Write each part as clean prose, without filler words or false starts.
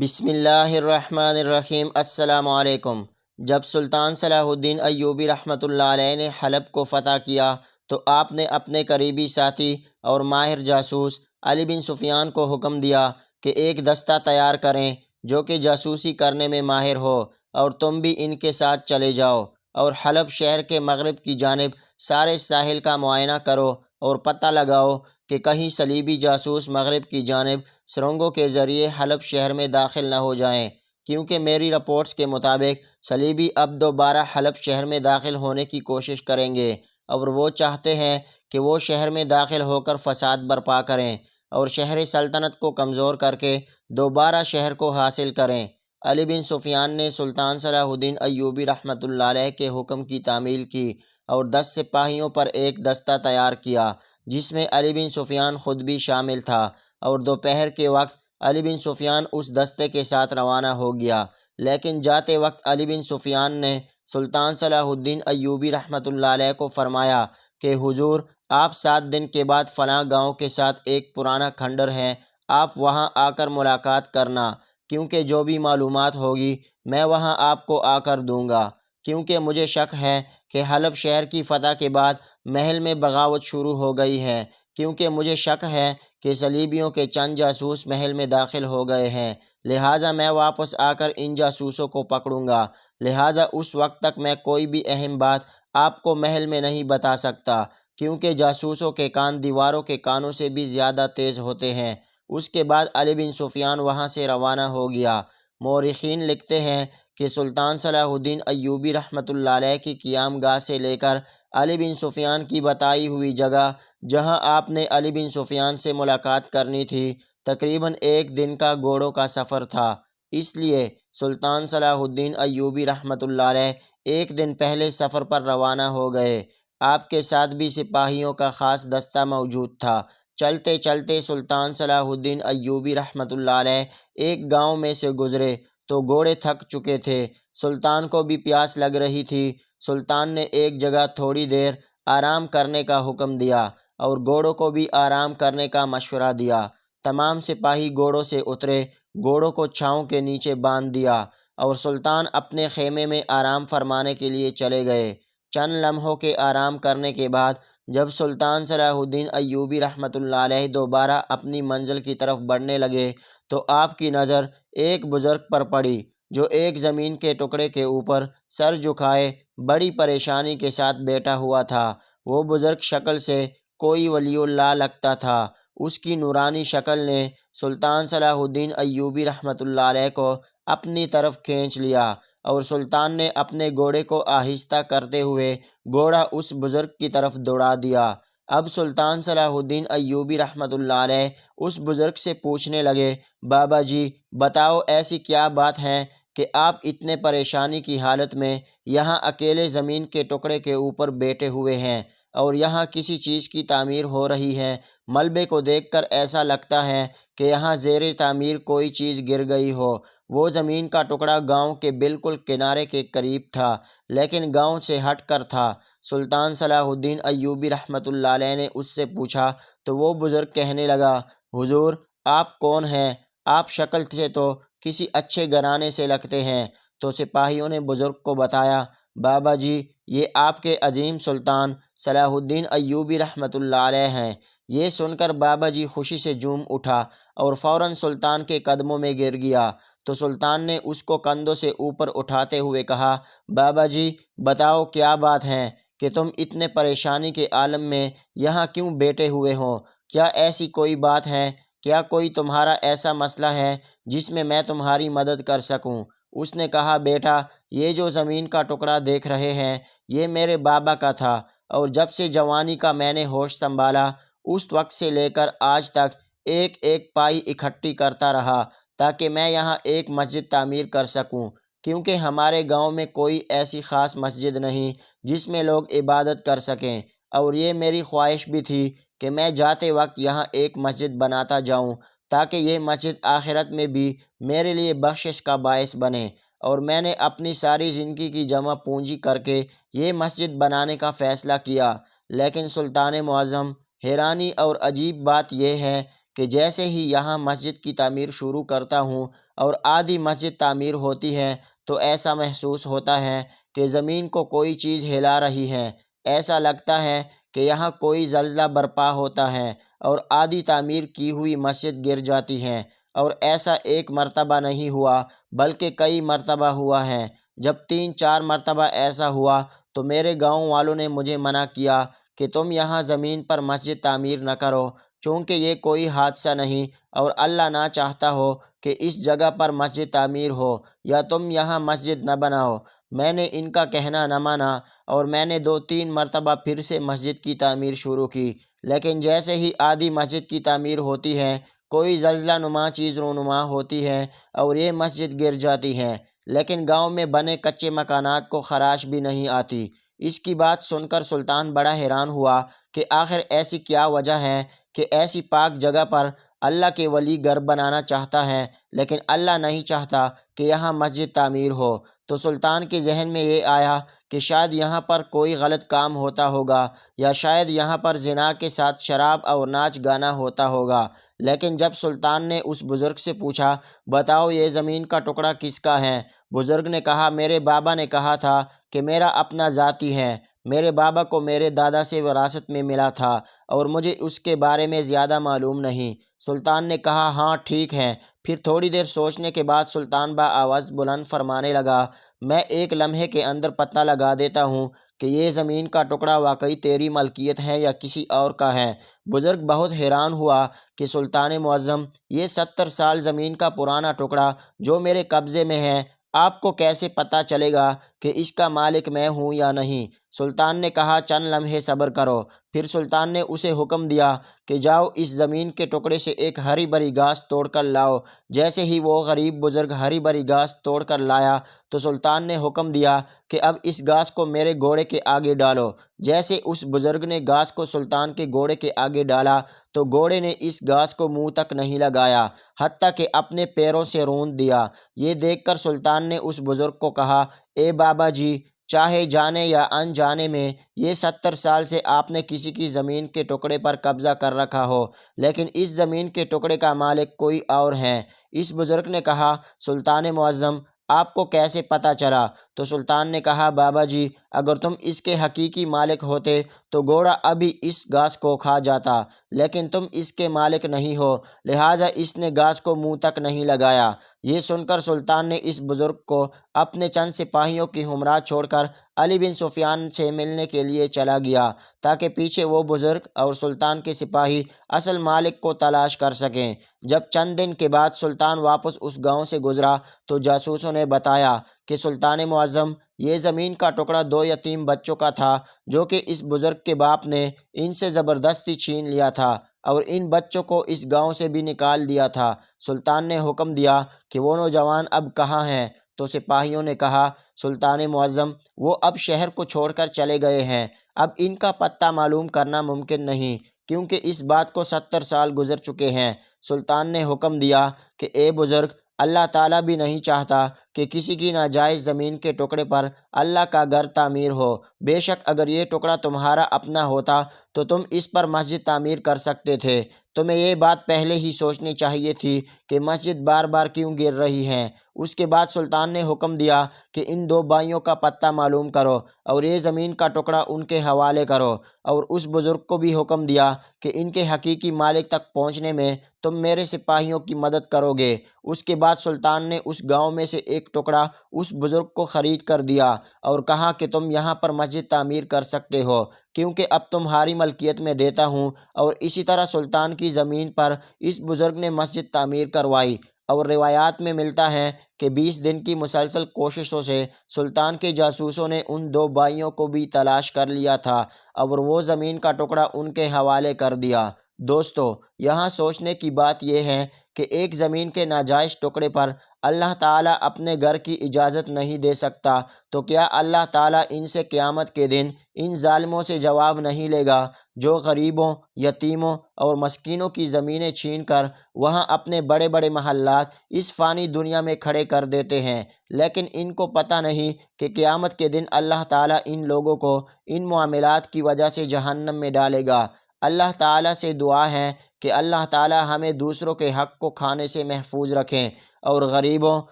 بسم اللہ الرحمن الرحیم۔ السلام علیکم۔ جب سلطان صلاح الدین ایوبی رحمۃ اللہ علیہ نے حلب کو فتح کیا تو آپ نے اپنے قریبی ساتھی اور ماہر جاسوس علی بن سفیان کو حکم دیا کہ ایک دستہ تیار کریں جو کہ جاسوسی کرنے میں ماہر ہو، اور تم بھی ان کے ساتھ چلے جاؤ اور حلب شہر کے مغرب کی جانب سارے ساحل کا معائنہ کرو اور پتہ لگاؤ کہ کہیں صلیبی جاسوس مغرب کی جانب سرنگوں کے ذریعے حلب شہر میں داخل نہ ہو جائیں، کیونکہ میری رپورٹس کے مطابق صلیبی اب دوبارہ حلب شہر میں داخل ہونے کی کوشش کریں گے، اور وہ چاہتے ہیں کہ وہ شہر میں داخل ہو کر فساد برپا کریں اور شہر سلطنت کو کمزور کر کے دوبارہ شہر کو حاصل کریں۔ علی بن سفیان نے سلطان صلاح الدین ایوبی رحمۃ اللہ علیہ کے حکم کی تعمیل کی اور 10 سپاہیوں پر ایک دستہ تیار کیا، جس میں علی بن سفیان خود بھی شامل تھا، اور دوپہر کے وقت علی بن سفیان اس دستے کے ساتھ روانہ ہو گیا۔ لیکن جاتے وقت علی بن سفیان نے سلطان صلاح الدین ایوبی رحمۃ اللہ علیہ کو فرمایا کہ حضور، آپ 7 دن کے بعد فلاں گاؤں کے ساتھ ایک پرانا کھنڈر ہے، آپ وہاں آ کر ملاقات کرنا، کیونکہ جو بھی معلومات ہوگی میں وہاں آپ کو آ کر دوں گا، کیونکہ مجھے شک ہے کہ حلب شہر کی فتح کے بعد محل میں بغاوت شروع ہو گئی ہے، کیونکہ مجھے شک ہے کہ صلیبیوں کے چند جاسوس محل میں داخل ہو گئے ہیں، لہٰذا میں واپس آ کر ان جاسوسوں کو پکڑوں گا، لہٰذا اس وقت تک میں کوئی بھی اہم بات آپ کو محل میں نہیں بتا سکتا، کیونکہ جاسوسوں کے کان دیواروں کے کانوں سے بھی زیادہ تیز ہوتے ہیں۔ اس کے بعد علی بن سفیان وہاں سے روانہ ہو گیا۔ مورخین لکھتے ہیں کہ سلطان صلاح الدین ایوبی رحمۃ اللہ علیہ کی قیام گاہ سے لے کر علی بن سفیان کی بتائی ہوئی جگہ جہاں آپ نے علی بن سفیان سے ملاقات کرنی تھی، تقریباً 1 دن کا گھوڑوں کا سفر تھا۔ اس لیے سلطان صلاح الدین ایوبی رحمۃ اللہ علیہ 1 دن پہلے سفر پر روانہ ہو گئے۔ آپ کے ساتھ بھی سپاہیوں کا خاص دستہ موجود تھا۔ چلتے چلتے سلطان صلاح الدین ایوبی رحمۃ اللہ علیہ ایک گاؤں میں سے گزرے تو گھوڑے تھک چکے تھے، سلطان کو بھی پیاس لگ رہی تھی۔ سلطان نے ایک جگہ تھوڑی دیر آرام کرنے کا حکم دیا اور گھوڑوں کو بھی آرام کرنے کا مشورہ دیا۔ تمام سپاہی گھوڑوں سے اترے، گھوڑوں کو چھاؤں کے نیچے باندھ دیا اور سلطان اپنے خیمے میں آرام فرمانے کے لیے چلے گئے۔ چند لمحوں کے آرام کرنے کے بعد جب سلطان صلاح الدین ایوبی رحمۃ اللہ علیہ دوبارہ اپنی منزل کی طرف بڑھنے لگے تو آپ کی نظر ایک بزرگ پر پڑی جو ایک زمین کے ٹکڑے کے اوپر سر جھکائے بڑی پریشانی کے ساتھ بیٹھا ہوا تھا۔ وہ بزرگ شکل سے کوئی ولی اللہ لگتا تھا۔ اس کی نورانی شکل نے سلطان صلاح الدین ایوبی رحمۃ اللہ علیہ کو اپنی طرف کھینچ لیا، اور سلطان نے اپنے گھوڑے کو آہستہ کرتے ہوئے گھوڑا اس بزرگ کی طرف دوڑا دیا۔ اب سلطان صلاح الدین ایوبی رحمۃ اللہ علیہ اس بزرگ سے پوچھنے لگے، بابا جی بتاؤ، ایسی کیا بات ہے کہ آپ اتنے پریشانی کی حالت میں یہاں اکیلے زمین کے ٹکڑے کے اوپر بیٹھے ہوئے ہیں، اور یہاں کسی چیز کی تعمیر ہو رہی ہے؟ ملبے کو دیکھ کر ایسا لگتا ہے کہ یہاں زیر تعمیر کوئی چیز گر گئی ہو۔ وہ زمین کا ٹکڑا گاؤں کے بالکل کنارے کے قریب تھا، لیکن گاؤں سے ہٹ کر تھا۔ سلطان صلاح الدین ایوبی رحمۃ اللہ علیہ نے اس سے پوچھا تو وہ بزرگ کہنے لگا، حضور آپ کون ہیں؟ آپ شکل سے تو کسی اچھے گھرانے سے لگتے ہیں۔ تو سپاہیوں نے بزرگ کو بتایا، بابا جی یہ آپ کے عظیم سلطان صلاح الدین ایوبی رحمۃ اللہ علیہ ہیں۔ یہ سن کر بابا جی خوشی سے جھوم اٹھا اور فوراً سلطان کے قدموں میں گر گیا۔ تو سلطان نے اس کو کندھوں سے اوپر اٹھاتے ہوئے کہا، بابا جی بتاؤ کیا بات ہے کہ تم اتنے پریشانی کے عالم میں یہاں کیوں بیٹھے ہوئے ہو؟ کیا ایسی کوئی بات ہے؟ کیا کوئی تمہارا ایسا مسئلہ ہے جس میں میں تمہاری مدد کر سکوں؟ اس نے کہا، بیٹا یہ جو زمین کا ٹکڑا دیکھ رہے ہیں یہ میرے بابا کا تھا، اور جب سے جوانی کا میں نے ہوش سنبھالا اس وقت سے لے کر آج تک ایک ایک پائی اکٹھی کرتا رہا تاکہ میں یہاں ایک مسجد تعمیر کر سکوں، کیونکہ ہمارے گاؤں میں کوئی ایسی خاص مسجد نہیں جس میں لوگ عبادت کر سکیں، اور یہ میری خواہش بھی تھی کہ میں جاتے وقت یہاں ایک مسجد بناتا جاؤں تاکہ یہ مسجد آخرت میں بھی میرے لیے بخشش کا باعث بنے۔ اور میں نے اپنی ساری زندگی کی جمع پونجی کر کے یہ مسجد بنانے کا فیصلہ کیا۔ لیکن سلطان معظم، حیرانی اور عجیب بات یہ ہے کہ جیسے ہی یہاں مسجد کی تعمیر شروع کرتا ہوں اور آدھی مسجد تعمیر ہوتی ہے تو ایسا محسوس ہوتا ہے کہ زمین کو کوئی چیز ہلا رہی ہے۔ ایسا لگتا ہے کہ یہاں کوئی زلزلہ برپا ہوتا ہے اور آدھی تعمیر کی ہوئی مسجد گر جاتی ہے۔ اور ایسا ایک مرتبہ نہیں ہوا بلکہ کئی مرتبہ ہوا ہے۔ جب 3-4 مرتبہ ایسا ہوا تو میرے گاؤں والوں نے مجھے منع کیا کہ تم یہاں زمین پر مسجد تعمیر نہ کرو، چونکہ یہ کوئی حادثہ نہیں اور اللہ نہ چاہتا ہو کہ اس جگہ پر مسجد تعمیر ہو یا تم یہاں مسجد نہ بناؤ۔ میں نے ان کا کہنا نہ مانا اور میں نے 2-3 مرتبہ پھر سے مسجد کی تعمیر شروع کی، لیکن جیسے ہی آدھی مسجد کی تعمیر ہوتی ہے کوئی زلزلہ نما چیز رونما ہوتی ہے اور یہ مسجد گر جاتی ہے، لیکن گاؤں میں بنے کچے مکانات کو خراش بھی نہیں آتی۔ اس کی بات سن کر سلطان بڑا حیران ہوا کہ آخر ایسی کیا وجہ ہے کہ ایسی پاک جگہ پر اللہ کے ولی گھر بنانا چاہتا ہے لیکن اللہ نہیں چاہتا کہ یہاں مسجد تعمیر ہو۔ تو سلطان کے ذہن میں یہ آیا کہ شاید یہاں پر کوئی غلط کام ہوتا ہوگا یا شاید یہاں پر زنا کے ساتھ شراب اور ناچ گانا ہوتا ہوگا۔ لیکن جب سلطان نے اس بزرگ سے پوچھا، بتاؤ یہ زمین کا ٹکڑا کس کا ہے؟ بزرگ نے کہا، میرے بابا نے کہا تھا کہ میرا اپنا ذاتی ہے۔ میرے بابا کو میرے دادا سے وراثت میں ملا تھا اور مجھے اس کے بارے میں زیادہ معلوم نہیں۔ سلطان نے کہا، ہاں ٹھیک ہے۔ پھر تھوڑی دیر سوچنے کے بعد سلطان آواز بلند فرمانے لگا، میں ایک لمحے کے اندر پتہ لگا دیتا ہوں کہ یہ زمین کا ٹکڑا واقعی تیری ملکیت ہے یا کسی اور کا ہے۔ بزرگ بہت حیران ہوا کہ سلطان معظم، یہ 70 سال زمین کا پرانا ٹکڑا جو میرے قبضے میں ہے، آپ کو کیسے پتہ چلے گا کہ اس کا مالک میں ہوں یا نہیں؟ سلطان نے کہا، چند لمحے صبر کرو۔ پھر سلطان نے اسے حکم دیا کہ جاؤ اس زمین کے ٹکڑے سے ایک ہری بھری گھاس توڑ کر لاؤ۔ جیسے ہی وہ غریب بزرگ ہری بھری گھاس توڑ کر لایا تو سلطان نے حکم دیا کہ اب اس گھاس کو میرے گھوڑے کے آگے ڈالو۔ جیسے اس بزرگ نے گھاس کو سلطان کے گھوڑے کے آگے ڈالا تو گھوڑے نے اس گھاس کو منہ تک نہیں لگایا، حتیٰ کہ اپنے پیروں سے روند دیا۔ یہ دیکھ کر سلطان نے اس بزرگ کو کہا، اے بابا جی، چاہے جانے یا انجانے میں یہ 70 سال سے آپ نے کسی کی زمین کے ٹکڑے پر قبضہ کر رکھا ہو، لیکن اس زمین کے ٹکڑے کا مالک کوئی اور ہے۔ اس بزرگ نے کہا، سلطان معظم، آپ کو کیسے پتہ چلا؟ تو سلطان نے کہا، بابا جی، اگر تم اس کے حقیقی مالک ہوتے تو گھوڑا ابھی اس گھاس کو کھا جاتا، لیکن تم اس کے مالک نہیں ہو، لہٰذا اس نے گھاس کو منہ تک نہیں لگایا۔ یہ سن کر سلطان نے اس بزرگ کو اپنے چند سپاہیوں کی ہمراہ چھوڑ کر علی بن سفیان سے ملنے کے لیے چلا گیا تاکہ پیچھے وہ بزرگ اور سلطان کے سپاہی اصل مالک کو تلاش کر سکیں۔ جب چند دن کے بعد سلطان واپس اس گاؤں سے گزرا تو جاسوسوں نے بتایا کہ سلطان معظم، یہ زمین کا ٹکڑا 2 یتیم بچوں کا تھا جو کہ اس بزرگ کے باپ نے ان سے زبردستی چھین لیا تھا اور ان بچوں کو اس گاؤں سے بھی نکال دیا تھا۔ سلطان نے حکم دیا کہ وہ نوجوان اب کہاں ہیں؟ تو سپاہیوں نے کہا، سلطان معظم، وہ اب شہر کو چھوڑ کر چلے گئے ہیں، اب ان کا پتہ معلوم کرنا ممکن نہیں کیونکہ اس بات کو 70 سال گزر چکے ہیں۔ سلطان نے حکم دیا کہ اے بزرگ، اللہ تعالیٰ بھی نہیں چاہتا کہ کسی کی ناجائز زمین کے ٹکڑے پر اللہ کا گھر تعمیر ہو۔ بے شک اگر یہ ٹکڑا تمہارا اپنا ہوتا تو تم اس پر مسجد تعمیر کر سکتے تھے۔ تمہیں یہ بات پہلے ہی سوچنی چاہیے تھی کہ مسجد بار بار کیوں گر رہی ہے۔ اس کے بعد سلطان نے حکم دیا کہ ان 2 بھائیوں کا پتہ معلوم کرو اور یہ زمین کا ٹکڑا ان کے حوالے کرو، اور اس بزرگ کو بھی حکم دیا کہ ان کے حقیقی مالک تک پہنچنے میں تم میرے سپاہیوں کی مدد کرو گے۔ اس کے بعد سلطان نے اس گاؤں میں سے ایک ٹکڑا اس بزرگ کو خرید کر دیا اور کہا کہ تم یہاں پر مسجد تعمیر کر سکتے ہو کیونکہ اب تمہاری ملکیت میں دیتا ہوں۔ اور اسی طرح سلطان کی زمین پر اس بزرگ نے مسجد تعمیر کروائی۔ اور روایات میں ملتا ہے کہ 20 دن کی مسلسل کوششوں سے سلطان کے جاسوسوں نے ان 2 بھائیوں کو بھی تلاش کر لیا تھا اور وہ زمین کا ٹکڑا ان کے حوالے کر دیا۔ دوستو، یہاں سوچنے کی بات یہ ہے کہ ایک زمین کے ناجائز ٹکڑے پر اللہ تعالیٰ اپنے گھر کی اجازت نہیں دے سکتا تو کیا اللہ تعالیٰ ان سے قیامت کے دن ان ظالموں سے جواب نہیں لے گا جو غریبوں، یتیموں اور مسکینوں کی زمینیں چھین کر وہاں اپنے بڑے بڑے محلات اس فانی دنیا میں کھڑے کر دیتے ہیں، لیکن ان کو پتہ نہیں کہ قیامت کے دن اللہ تعالیٰ ان لوگوں کو ان معاملات کی وجہ سے جہنم میں ڈالے گا۔ اللہ تعالیٰ سے دعا ہے کہ اللہ تعالیٰ ہمیں دوسروں کے حق کو کھانے سے محفوظ رکھیں اور غریبوں،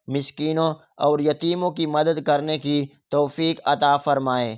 مسکینوں اور یتیموں کی مدد کرنے کی توفیق عطا فرمائیں۔